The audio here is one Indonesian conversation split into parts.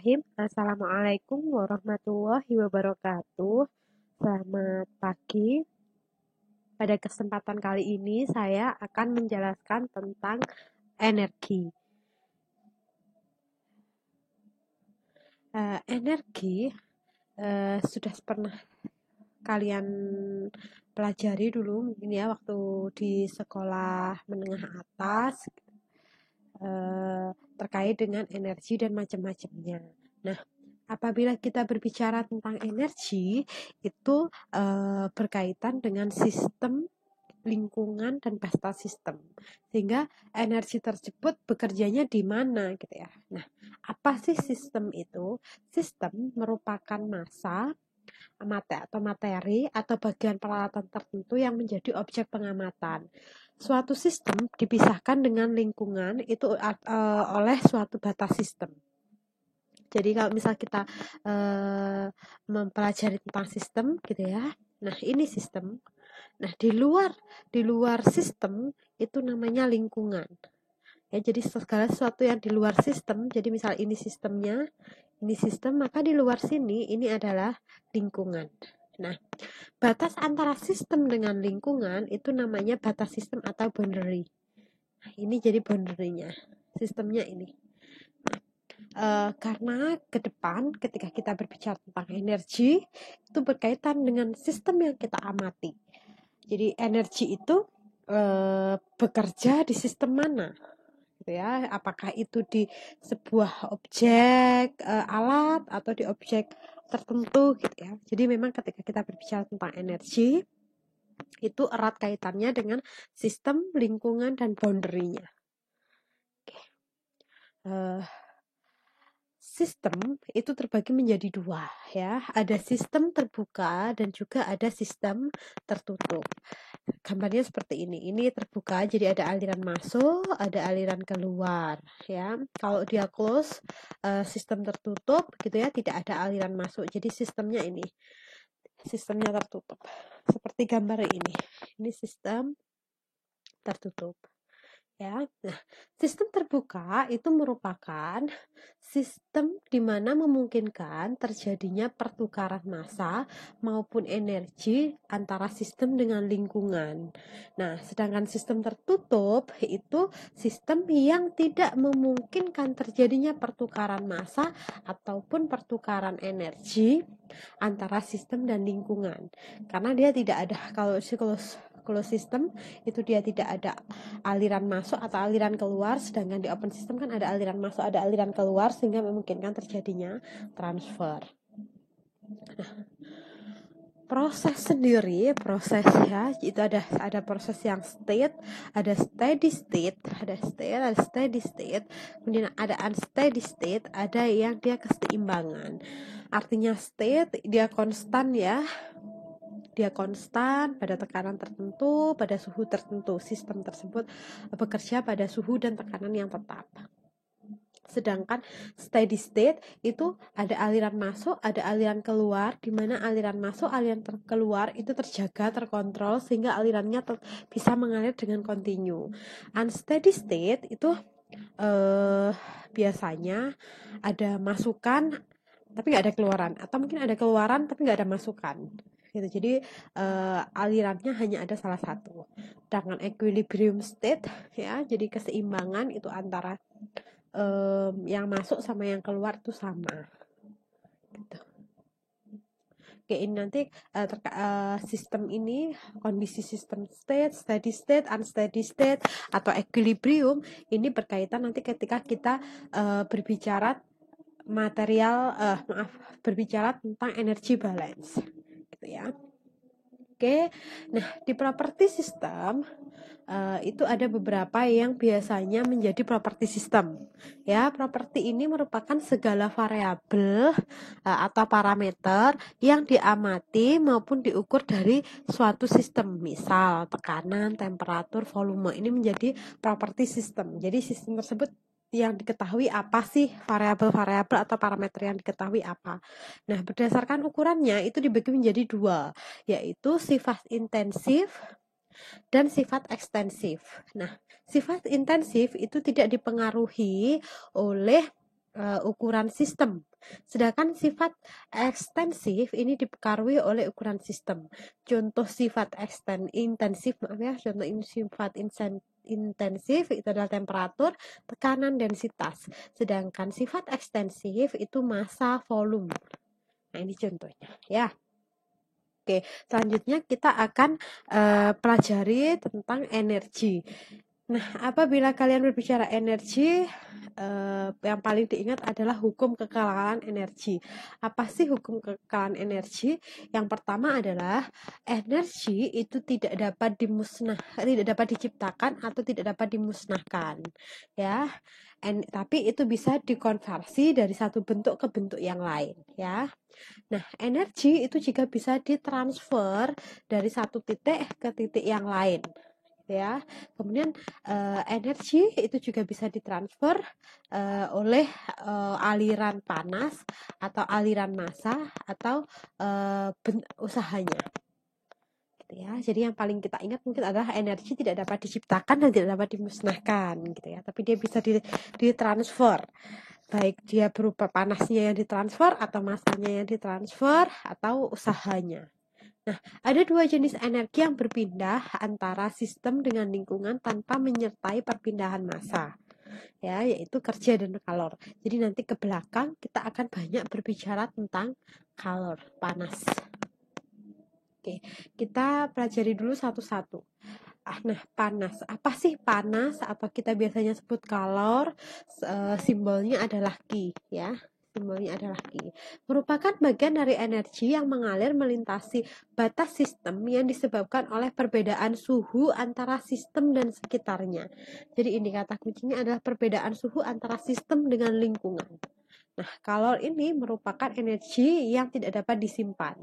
Bismillahirrahmanirrahim. Assalamualaikum warahmatullahi wabarakatuh. Selamat pagi. Pada kesempatan kali ini saya akan menjelaskan tentang energi. Energi sudah pernah kalian pelajari dulu mungkin ya waktu di sekolah menengah atas terkait dengan energi dan macam-macamnya. Nah, apabila kita berbicara tentang energi, itu berkaitan dengan sistem lingkungan dan pesta sistem, sehingga energi tersebut bekerjanya di mana gitu ya. Nah, apa sih sistem itu? Sistem merupakan massa, materi atau bagian peralatan tertentu yang menjadi objek pengamatan. Suatu sistem dipisahkan dengan lingkungan itu oleh suatu batas sistem. Jadi kalau misal kita mempelajari tentang sistem gitu ya. Nah, ini sistem. Nah, di luar sistem itu namanya lingkungan. Ya, jadi segala sesuatu yang di luar sistem, jadi misal ini sistemnya, ini sistem, maka di luar sini ini adalah lingkungan. Nah, batas antara sistem dengan lingkungan itu namanya batas sistem atau boundary. Nah, ini jadi boundary-nya, sistemnya ini. Karena ke depan ketika kita berbicara tentang energi itu berkaitan dengan sistem yang kita amati. Jadi energi itu bekerja di sistem mana? Gitu ya, apakah itu di sebuah objek alat atau di objek tertentu gitu ya. Jadi memang ketika kita berbicara tentang energi itu erat kaitannya dengan sistem, lingkungan, dan boundary-nya. Oke. Sistem itu terbagi menjadi dua ya, ada sistem terbuka dan juga ada sistem tertutup. Gambarnya seperti ini terbuka jadi ada aliran masuk, ada aliran keluar ya. Kalau dia close, sistem tertutup gitu ya, tidak ada aliran masuk, jadi sistemnya tertutup seperti gambar ini sistem tertutup ya. Nah, sistem terbuka itu merupakan sistem di mana memungkinkan terjadinya pertukaran massa maupun energi antara sistem dengan lingkungan. Nah, sedangkan sistem tertutup itu sistem yang tidak memungkinkan terjadinya pertukaran massa ataupun pertukaran energi antara sistem dan lingkungan. Karena dia tidak ada, kalau closed system itu dia tidak ada aliran masuk atau aliran keluar, sedangkan di open system kan ada aliran masuk, ada aliran keluar, sehingga memungkinkan terjadinya transfer. Nah, proses ya itu ada proses yang state, ada steady state, kemudian ada unsteady state, ada yang dia keseimbangan. Artinya state dia konstan ya, dia konstan pada tekanan tertentu, pada suhu tertentu. Sistem tersebut bekerja pada suhu dan tekanan yang tetap. Sedangkan steady state itu ada aliran masuk, ada aliran keluar, di mana aliran masuk, aliran keluar itu terjaga, terkontrol, sehingga alirannya bisa mengalir dengan kontinu. Unsteady state itu biasanya ada masukan tapi nggak ada keluaran, atau mungkin ada keluaran tapi nggak ada masukan gitu. Jadi alirannya hanya ada salah satu. Dengan equilibrium state ya, jadi keseimbangan itu antara yang masuk sama yang keluar itu sama gitu. Oke, ini nanti sistem ini, kondisi sistem state, steady state, unsteady state atau equilibrium ini berkaitan nanti ketika kita berbicara berbicara tentang energy balance gitu ya. Oke, nah di properti sistem itu ada beberapa yang biasanya menjadi properti sistem ya. Properti ini merupakan segala variabel atau parameter yang diamati maupun diukur dari suatu sistem, misal tekanan, temperatur, volume. Ini menjadi properti sistem. Jadi sistem tersebut yang diketahui apa sih, variabel-variabel atau parameter yang diketahui apa. Nah, berdasarkan ukurannya itu dibagi menjadi dua, yaitu sifat intensif dan sifat ekstensif. Nah, sifat intensif itu tidak dipengaruhi oleh ukuran sistem. Sedangkan sifat ekstensif ini dipengaruhi oleh ukuran sistem. Contoh sifat intensif, contoh sifat intensif itu adalah temperatur, tekanan, densitas. Sedangkan sifat ekstensif itu massa, volume. Nah, ini contohnya ya. Oke, selanjutnya kita akan pelajari tentang energi. Nah, apabila kalian berbicara energi, yang paling diingat adalah hukum kekalahan energi. Apa sih hukum kekalahan energi? Yang pertama adalah energi itu tidak dapat diciptakan atau tidak dapat dimusnahkan, ya. Tapi itu bisa dikonversi dari satu bentuk ke bentuk yang lain, ya. Nah, energi itu juga bisa ditransfer dari satu titik ke titik yang lain, ya. Kemudian energi itu juga bisa ditransfer oleh aliran panas atau aliran massa atau usahanya. Gitu ya. Jadi yang paling kita ingat mungkin adalah energi tidak dapat diciptakan dan tidak dapat dimusnahkan, gitu ya. Tapi dia bisa ditransfer. Baik dia berupa panasnya yang ditransfer atau massanya yang ditransfer atau usahanya. Nah, ada dua jenis energi yang berpindah antara sistem dengan lingkungan tanpa menyertai perpindahan massa, ya, yaitu kerja dan kalor. Jadi nanti ke belakang kita akan banyak berbicara tentang kalor, panas. Oke, kita pelajari dulu satu-satu. Nah, panas. Apa sih panas? Atau kita biasanya sebut kalor? Simbolnya adalah Q, ya. Simbolnya adalah Q. Merupakan bagian dari energi yang mengalir melintasi batas sistem yang disebabkan oleh perbedaan suhu antara sistem dan sekitarnya. Jadi ini kata kuncinya adalah perbedaan suhu antara sistem dengan lingkungan. Nah, kalor ini merupakan energi yang tidak dapat disimpan.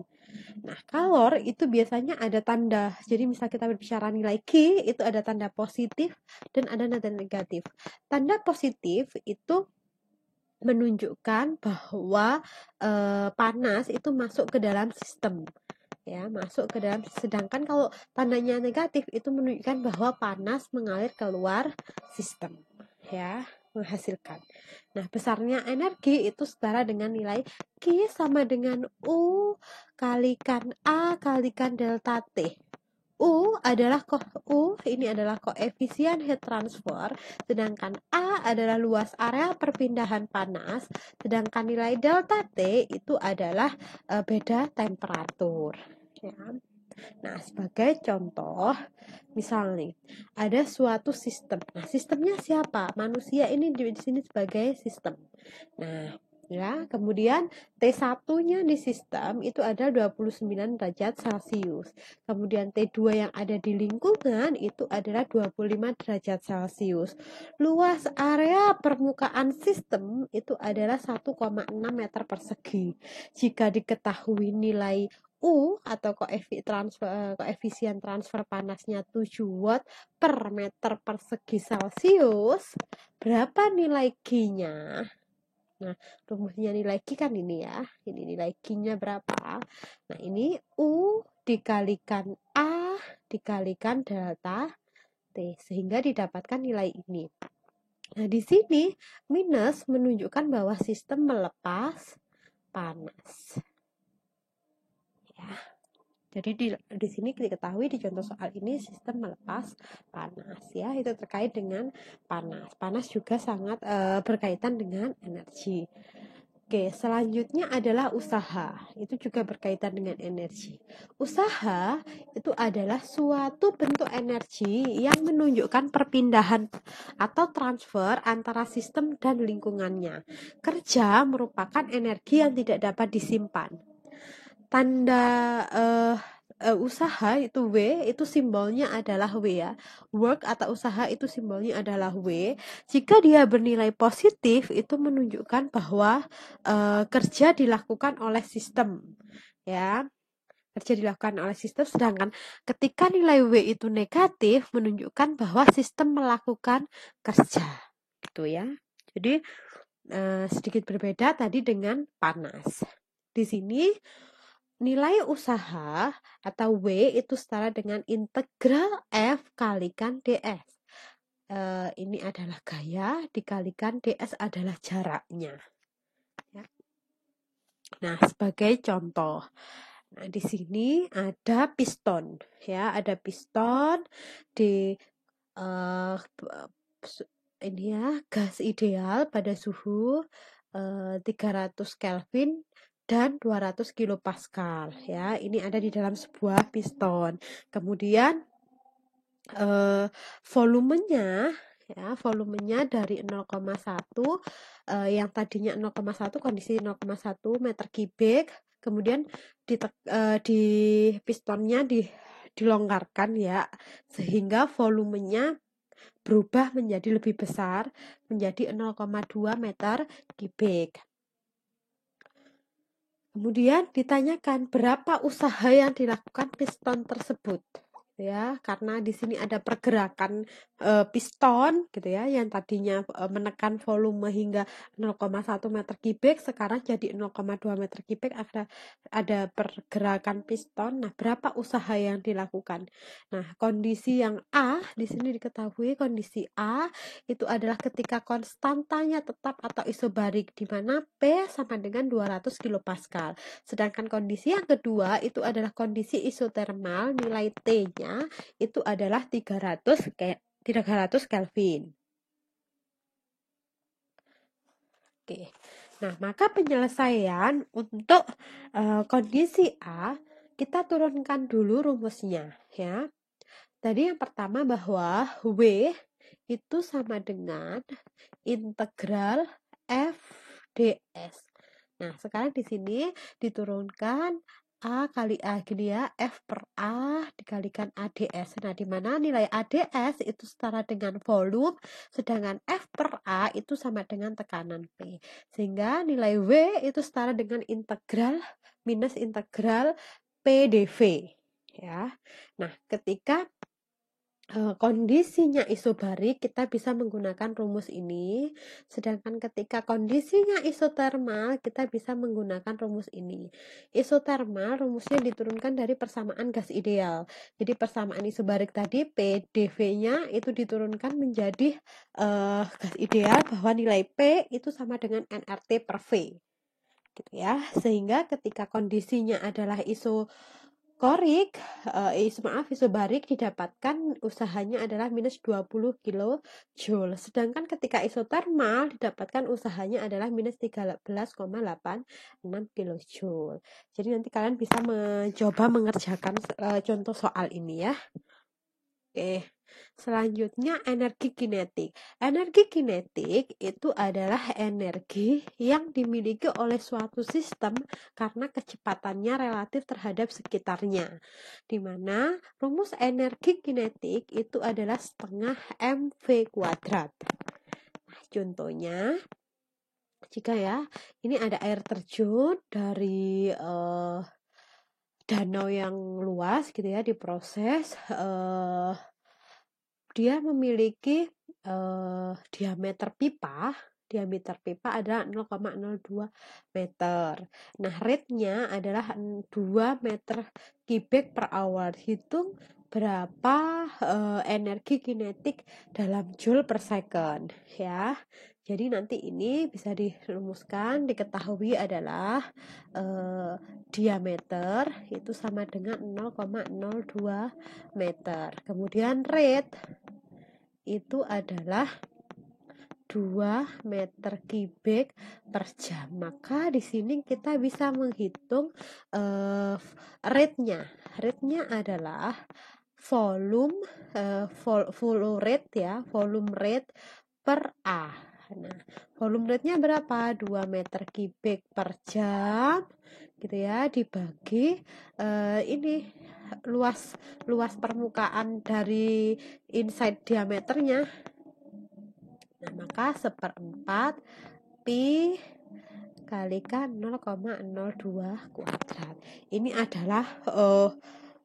Nah, kalor itu biasanya ada tanda. Jadi misal kita berbicara nilai Q, itu ada tanda positif dan ada nada negatif. Tanda positif itu menunjukkan bahwa panas itu masuk ke dalam sistem. Ya, masuk ke dalam. Sedangkan kalau tandanya negatif itu menunjukkan bahwa panas mengalir keluar sistem. Ya, menghasilkan. Nah, besarnya energi itu setara dengan nilai Q sama dengan U kalikan A kalikan delta T. U ini adalah koefisien heat transfer, sedangkan A adalah luas area perpindahan panas, sedangkan nilai delta T itu adalah beda temperatur. Ya. Nah, sebagai contoh, misalnya ada suatu sistem. Nah, sistemnya siapa? Manusia ini di sini sebagai sistem. Nah, ya, kemudian T1-nya di sistem itu ada 29 derajat Celcius. Kemudian T2 yang ada di lingkungan itu adalah 25 derajat Celcius. Luas area permukaan sistem itu adalah 1,6 meter persegi. Jika diketahui nilai U atau koefisien transfer panasnya 7 watt per meter persegi Celcius, berapa nilai Q-nya? Nah, rumusnya nilai Q kan ini ya. Ini nilai Q-nya berapa? Nah, ini U dikalikan A dikalikan delta T sehingga didapatkan nilai ini. Nah, di sini minus menunjukkan bahwa sistem melepas panas. Ya. Jadi di sini diketahui di contoh soal ini sistem melepas panas, ya, itu terkait dengan panas. Panas juga sangat berkaitan dengan energi. Oke, selanjutnya adalah usaha. Itu juga berkaitan dengan energi. Usaha itu adalah suatu bentuk energi yang menunjukkan perpindahan atau transfer antara sistem dan lingkungannya. Kerja merupakan energi yang tidak dapat disimpan. Tanda usaha itu W, itu simbolnya adalah W, ya. Work atau usaha itu simbolnya adalah W. Jika dia bernilai positif itu menunjukkan bahwa kerja dilakukan oleh sistem, ya. Kerja dilakukan oleh sistem, sedangkan ketika nilai W itu negatif menunjukkan bahwa sistem melakukan kerja, gitu ya. Jadi sedikit berbeda tadi dengan panas. Di sini nilai usaha atau W itu setara dengan integral F kalikan DS. ini adalah gaya dikalikan ds adalah jaraknya. Ya. Nah, sebagai contoh, nah di sini ada piston, ya, ada piston di ini ya, gas ideal pada suhu 300 Kelvin dan 200 kilopascal, ya. Ini ada di dalam sebuah piston. Kemudian volumenya, ya, volumenya dari 0,1 yang tadinya 0,1, kondisi 0,1 meter kubik, kemudian di pistonnya dilonggarkan, ya, sehingga volumenya berubah menjadi lebih besar, menjadi 0,2 meter kubik. Kemudian ditanyakan berapa usaha yang dilakukan piston tersebut, ya, karena di sini ada pergerakan piston, gitu ya, yang tadinya menekan volume hingga 0,1 meter kubik, sekarang jadi 0,2 meter kubik, ada pergerakan piston. Nah, berapa usaha yang dilakukan? Nah, kondisi yang A di sini diketahui, kondisi A itu adalah ketika konstantanya tetap atau isobarik, di mana P sama dengan 200 kilopascal. Sedangkan kondisi yang kedua itu adalah kondisi isotermal, nilai T-nya itu adalah 300 Kelvin. Oke. Nah, maka penyelesaian untuk kondisi A, kita turunkan dulu rumusnya, ya. Tadi yang pertama bahwa W itu sama dengan integral F ds. Nah, sekarang di sini diturunkan A kali A gini ya, F per A dikalikan ADS. Nah, di mana nilai ADS itu setara dengan volume, sedangkan F per A itu sama dengan tekanan P. Sehingga nilai W itu setara dengan integral minus integral P dV. Ya. Nah, ketika kondisinya isobarik, kita bisa menggunakan rumus ini, sedangkan ketika kondisinya isotermal, kita bisa menggunakan rumus ini. Isotermal rumusnya diturunkan dari persamaan gas ideal. Jadi persamaan isobarik tadi, PdV-nya itu diturunkan menjadi gas ideal, bahwa nilai P itu sama dengan nRT per V, gitu ya. Sehingga ketika kondisinya adalah isobarik, didapatkan usahanya adalah minus 20 kJ. Sedangkan ketika isotermal didapatkan usahanya adalah minus 13,86 kJ. Jadi nanti kalian bisa mencoba mengerjakan contoh soal ini, ya. Oke. Selanjutnya energi kinetik. Energi kinetik itu adalah energi yang dimiliki oleh suatu sistem karena kecepatannya relatif terhadap sekitarnya. Di mana rumus energi kinetik itu adalah setengah mv kuadrat. Nah, contohnya, jika ya, ini ada air terjun dari danau yang luas, gitu ya, diproses, dia memiliki diameter pipa adalah 0,02 meter. Nah, rate-nya adalah 2 meter kubik per hour. Hitung berapa energi kinetik dalam joule per second, ya. Jadi nanti ini bisa dirumuskan, diketahui adalah diameter itu sama dengan 0,02 meter. Kemudian rate itu adalah 2 meter kubik per jam. Maka di sini kita bisa menghitung rate-nya. Rate-nya adalah volume flow rate, ya, volume rate per A. Nah, volume rate-nya berapa? 2 meter kubik per jam, gitu ya, dibagi ini luas permukaan dari inside diameternya. Nah, maka 1/4 pi kalikan 0,02 kuadrat. Ini adalah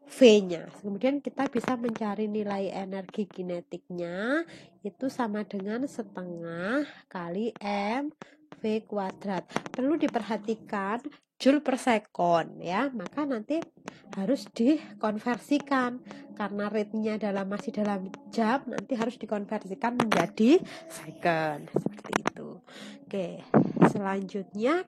V-nya. Kemudian kita bisa mencari nilai energi kinetiknya, itu sama dengan setengah kali mv kuadrat. Perlu diperhatikan Joule per second ya, maka nanti harus dikonversikan karena rate-nya masih dalam jam, nanti harus dikonversikan menjadi second seperti itu. Oke, selanjutnya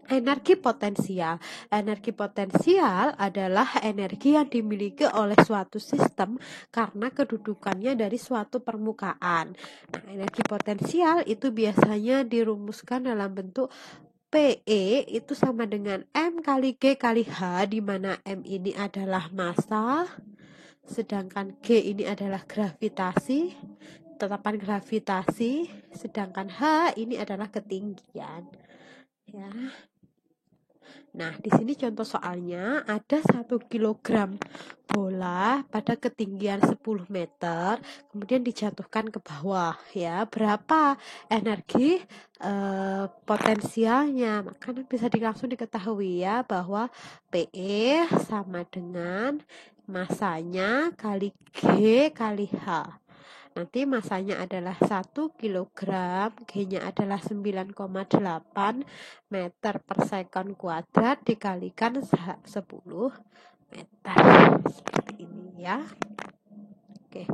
energi potensial. Energi potensial adalah energi yang dimiliki oleh suatu sistem karena kedudukannya dari suatu permukaan. Nah, energi potensial itu biasanya dirumuskan dalam bentuk PE itu sama dengan M kali G kali H, di mana M ini adalah massa, sedangkan G ini adalah gravitasi, tetapan gravitasi, sedangkan H ini adalah ketinggian. Ya. Nah, di sini contoh soalnya ada 1 kilogram bola pada ketinggian 10 meter, kemudian dijatuhkan ke bawah ya. Berapa energi potensialnya? Maka bisa langsung diketahui ya bahwa PE sama dengan masanya kali G kali H. Nanti masanya adalah 1 kilogram, G-nya adalah 9,8 meter per sekon kuadrat dikalikan 10 meter. Seperti ini ya. Oke.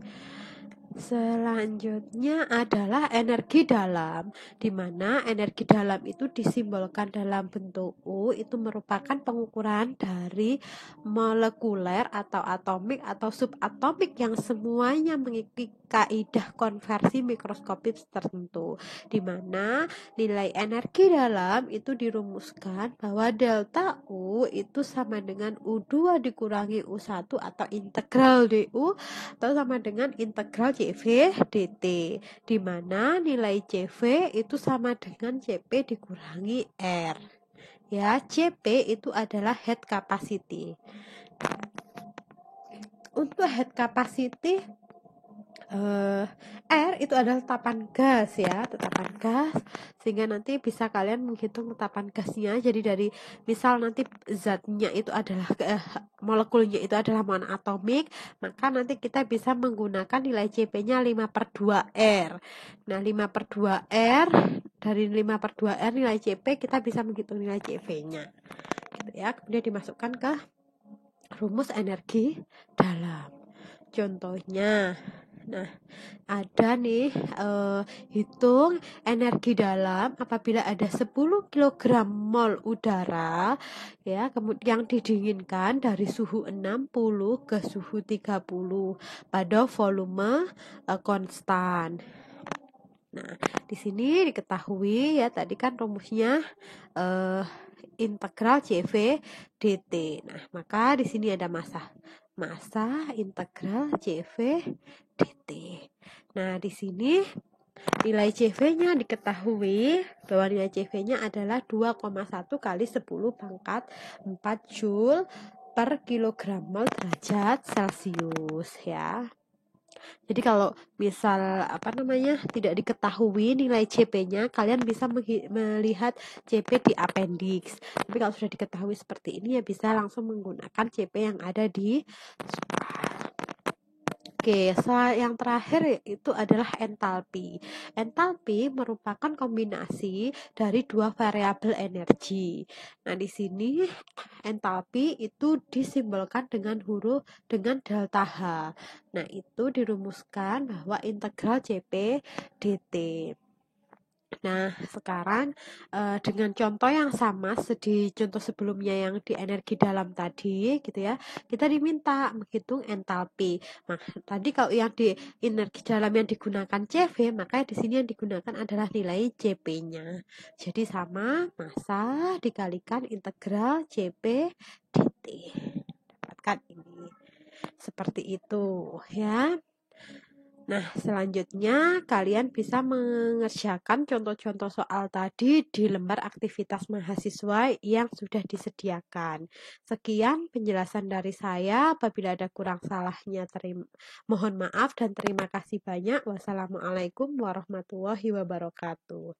Selanjutnya adalah energi dalam, di mana energi dalam itu disimbolkan dalam bentuk U, itu merupakan pengukuran dari molekuler atau atomik atau subatomik yang semuanya mengikuti kaidah konversi mikroskopis tertentu, di mana nilai energi dalam itu dirumuskan bahwa delta U itu sama dengan U2 dikurangi U1 atau integral DU atau sama dengan integral CV dt, di mana nilai CV itu sama dengan CP dikurangi R. Ya, CP itu adalah head capacity. Untuk head capacity R itu adalah tetapan gas ya, tetapan gas, sehingga nanti bisa kalian menghitung tetapan gasnya. Jadi dari misal nanti zatnya itu adalah molekulnya itu adalah monoatomik, maka nanti kita bisa menggunakan nilai CP-nya 5/2R. Nah, 5/2R, dari 5/2R nilai CP kita bisa menghitung nilai CV-nya gitu ya. Kemudian dimasukkan ke rumus energi dalam. Contohnya, nah, ada nih hitung energi dalam apabila ada 10 kg mol udara ya, kemudian yang didinginkan dari suhu 60 ke suhu 30 pada volume konstan. Nah, di sini diketahui ya, tadi kan rumusnya integral CV dt. Nah, maka di sini ada massa integral CV dt. Nah, di sini nilai CV-nya diketahui bahwa nilai CV-nya adalah 2,1 kali 10 pangkat 4 Joule per kilogram mol derajat Celcius ya. Jadi kalau misal tidak diketahui nilai CP-nya, kalian bisa melihat CP di appendix. Tapi kalau sudah diketahui seperti ini ya bisa langsung menggunakan CP yang ada di Oke, yang terakhir itu adalah entalpi. Entalpi merupakan kombinasi dari dua variabel energi. Nah, di sini entalpi itu disimbolkan dengan huruf dengan delta H. Nah, itu dirumuskan bahwa integral CP dt. Nah, sekarang dengan contoh yang sama di contoh sebelumnya yang di energi dalam tadi gitu ya, kita diminta menghitung entalpi. Nah, tadi kalau yang di energi dalam yang digunakan CV, maka di sini yang digunakan adalah nilai CP-nya. Jadi sama massa dikalikan integral CP dt. Dapatkan ini. Seperti itu ya. Nah, selanjutnya kalian bisa mengerjakan contoh-contoh soal tadi di lembar aktivitas mahasiswa yang sudah disediakan. Sekian penjelasan dari saya. Apabila ada kurang salahnya, mohon maaf dan terima kasih banyak. Wassalamualaikum warahmatullahi wabarakatuh.